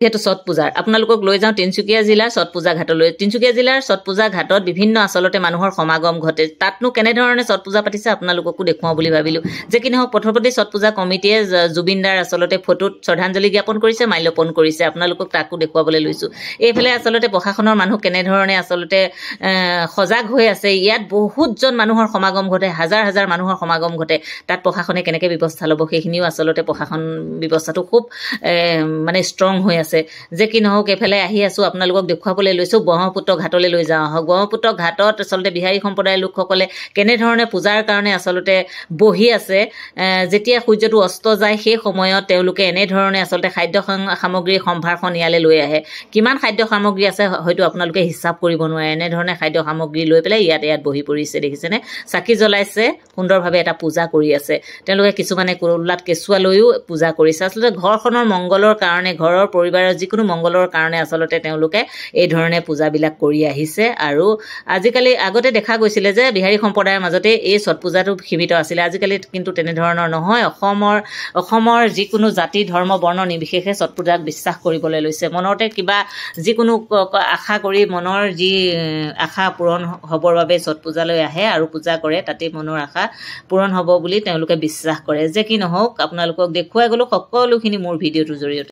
যেহেতু ছট পূজাৰ আপোনালোকক লৈ যাওঁ তিনিচুকীয়া জিলাৰ ছট পূজা ঘাটলৈ। তিনিচুকীয়া জিলাৰ ছট পূজা ঘাটত বিভিন্ন আচলতে মানুহৰ সমাগম ঘটে। তাতনো কেনেধৰণে ছট পূজা পাতিছে আপোনালোককো দেখুৱাওঁ বুলি ভাবিলোঁ। যে কি নহওক পথৰপতি ছট পূজা কমিটিয়ে জুবিনদাৰ আচলতে ফটোত শ্ৰদ্ধাঞ্জলি জ্ঞাপন কৰিছে, মাল্যপন কৰিছে। আপোনালোকক তাকো দেখুৱাবলৈ লৈছোঁ। এইফালে আচলতে প্ৰশাসনৰ মানুহ কেনেধৰণে আচলতে সজাগ হৈ আছে। ইয়াত বহুতজন মানুহৰ সমাগম ঘটে, হাজাৰ হাজাৰ মানুহৰ সমাগম ঘটে। তাত প্ৰশাসনে কেনেকৈ ব্যৱস্থা ল'ব সেইখিনিও আচলতে প্ৰশাসন ব্যৱস্থাটো খুব মানে ষ্ট্ৰং হৈ আছে। যে কি নহওক এইফালে আহি আছোঁ, আপোনালোকক দেখুৱাবলৈ লৈছোঁ ব্ৰহ্মপুত্ৰ ঘাটলৈ লৈ যাওঁ আহক। ব্ৰহ্মপুত্ৰ ঘাটত আচলতে বিহাৰী সম্প্ৰদায়ৰ লোকসকলে কেনেধৰণে পূজাৰ কাৰণে আচলতে বহি আছে। যেতিয়া সূৰ্যটো অস্ত যায় সেই সময়ত তেওঁলোকে এনেধৰণে আচলতে খাদ্য সামগ্ৰীৰ সম্ভাৰখন ইয়ালৈ লৈ আহে। কিমান খাদ্য সামগ্ৰী আছে হয়তো আপোনালোকে হিচাপ কৰিব নোৱাৰে। এনেধৰণে খাদ্য সামগ্ৰী লৈ পেলাই ইয়াত বহি পৰিছে, দেখিছেনে? চাকি জ্বলাইছে, সুন্দৰভাৱে এটা পূজা কৰি আছে। তেওঁলোকে কিছুমানে কোলাত কেঁচুৱা লৈও পূজা কৰিছে। আচলতে ঘৰখনৰ মংগলৰ কাৰণে, ঘৰৰ পৰিবাৰৰ যিকোনো মংগলৰ কাৰণে আচলতে তেওঁলোকে এই ধৰণে পূজাবিলাক কৰি আহিছে। আৰু আজিকালি আগতে দেখা গৈছিলে যে বিহাৰী সম্প্ৰদায়ৰ মাজতে এই ছট পূজাটো সীমিত আছিলে। আজিকালি কিন্তু তেনেধৰণৰ নহয়। অসমৰ যিকোনো জাতি ধৰ্ম বৰ্ণ নিৰ্বিশেষে ছট পূজাক বিশ্বাস কৰিবলৈ লৈছে। মনতে কিবা যিকোনো আশা কৰি মনৰ যি আশা পূৰণ হ'বৰ বাবে ছট পূজালৈ আহে আৰু পূজা কৰে। তাতে মনৰ আশা পূৰণ হ'ব বুলি তেওঁলোকে বিশ্বাস কৰে। যে কি নহওক আপোনালোকক দেখুৱাই গ'লোঁ সকলোখিনি মোৰ ভিডিঅ'টোৰ জৰিয়তে।